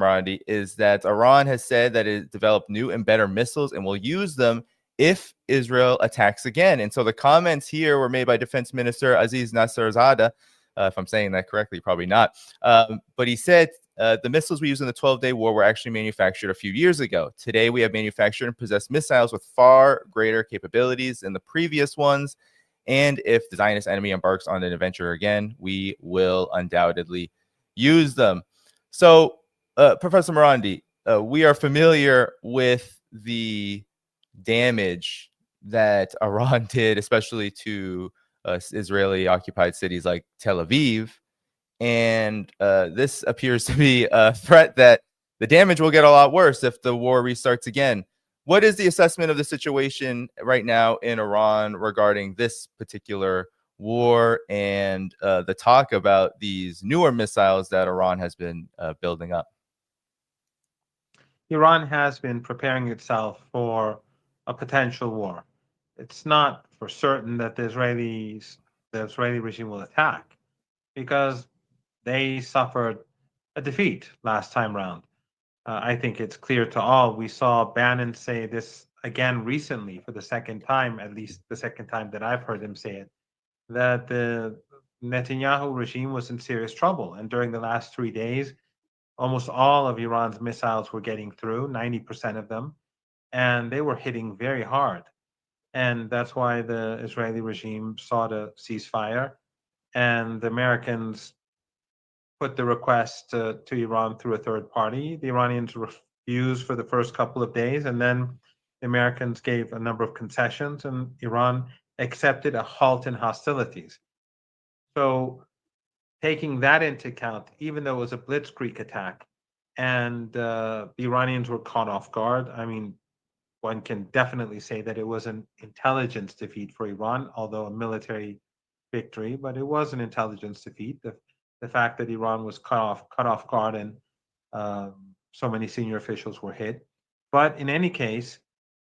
Marandi, is that Iran has said that it developed new and better missiles and will use them if Israel attacks again. And so the comments here were made by Defense Minister Aziz Nasserzadeh. If I'm saying that correctly, probably not. But he said the missiles we used in the 12-day war were actually manufactured a few years ago. Today, we have manufactured and possessed missiles with far greater capabilities than the previous ones. And if the Zionist enemy embarks on an adventure again, we will undoubtedly use them. So, Professor Marandi, we are familiar with the damage that Iran did, especially to Israeli-occupied cities like Tel Aviv. And this appears to be a threat that the damage will get a lot worse if the war restarts again. What is the assessment of the situation right now in Iran regarding this particular war and the talk about these newer missiles that Iran has been building up? Iran has been preparing itself for a potential war. It's not for certain that the Israeli regime will attack, because they suffered a defeat last time round. I think it's clear to all. We saw Bannon say this again recently for the second time, at least the second time that I've heard him say it, that the Netanyahu regime was in serious trouble. And during the last 3 days, almost all of Iran's missiles were getting through, 90% of them, and they were hitting very hard. And that's why the Israeli regime sought a ceasefire, and the Americans put the request to Iran through a third party. The Iranians refused for the first couple of days, and then the Americans gave a number of concessions, and Iran accepted a halt in hostilities. So, taking that into account, even though it was a blitzkrieg attack and the Iranians were caught off guard, I mean, one can definitely say that it was an intelligence defeat for Iran, although a military victory, but it was an intelligence defeat. The fact that Iran was cut off guard, and so many senior officials were hit. But in any case,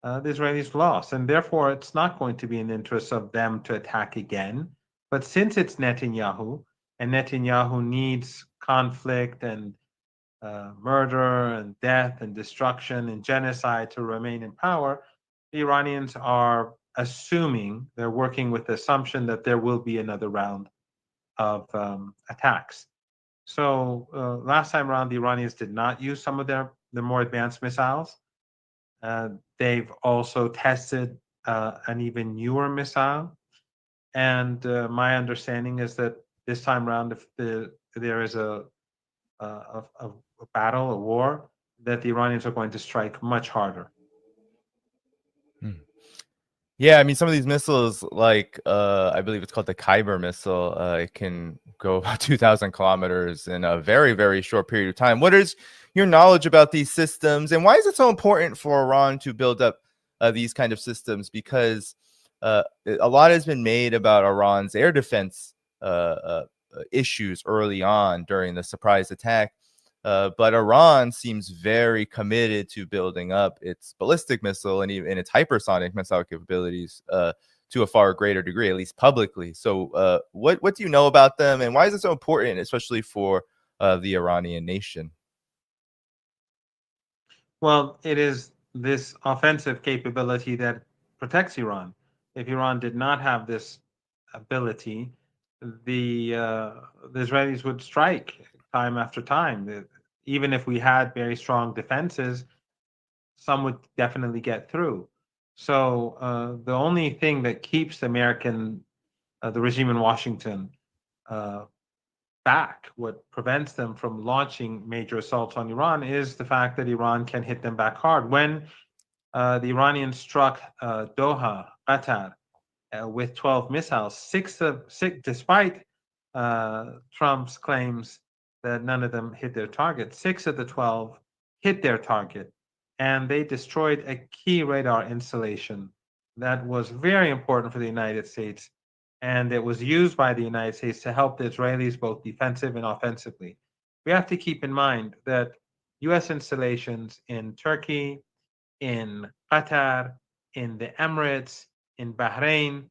the Israelis lost, and therefore it's not going to be in the interest of them to attack again. But since it's Netanyahu, and Netanyahu needs conflict and murder and death and destruction and genocide to remain in power, the Iranians are assuming, they're working with the assumption that there will be another round of attacks. So last time around, the Iranians did not use some of their more advanced missiles. They've also tested an even newer missile. And my understanding is that this time around, if there is a battle, a war, that the Iranians are going to strike much harder. Yeah, I mean, some of these missiles, like I believe it's called the Kyber missile, it can go about 2,000 kilometers in a very, very short period of time. What is your knowledge about these systems, and why is it so important for Iran to build up these kind of systems? Because a lot has been made about Iran's air defense issues early on during the surprise attack. But Iran seems very committed to building up its ballistic missile and even its hypersonic missile capabilities to a far greater degree, at least publicly. So what do you know about them, and why is it so important, especially for the Iranian nation? Well, it is this offensive capability that protects Iran. If Iran did not have this ability, the Israelis would strike time after time. Even if we had very strong defenses, some would definitely get through. So the only thing that keeps the regime in Washington back, what prevents them from launching major assaults on Iran, is the fact that Iran can hit them back hard. When the Iranians struck Doha, Qatar, with 12 missiles, despite Trump's claims that none of them hit their target, 6 of the 12 hit their target, and they destroyed a key radar installation that was very important for the United States, and it was used by the United States to help the Israelis both defensive and offensively. We have to keep in mind that US installations in Turkey, in Qatar, in the Emirates, in Bahrain,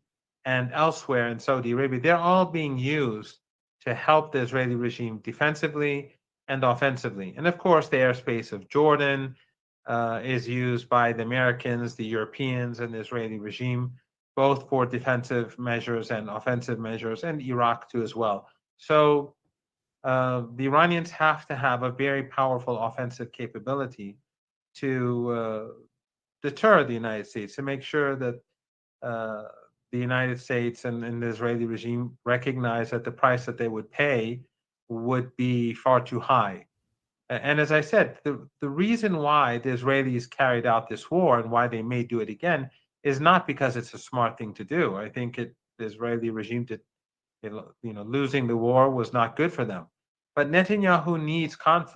and elsewhere in Saudi Arabia, they're all being used to help the Israeli regime defensively and offensively. And of course, the airspace of Jordan is used by the Americans, the Europeans, and the Israeli regime, both for defensive measures and offensive measures, and Iraq too as well. So the Iranians have to have a very powerful offensive capability to deter the United States, to make sure that uh, the United States and the Israeli regime recognize that the price that they would pay would be far too high. And as I said, the reason why the Israelis carried out this war and why they may do it again is not because it's a smart thing to do. I think the Israeli regime did, losing the war was not good for them. But Netanyahu needs conflict.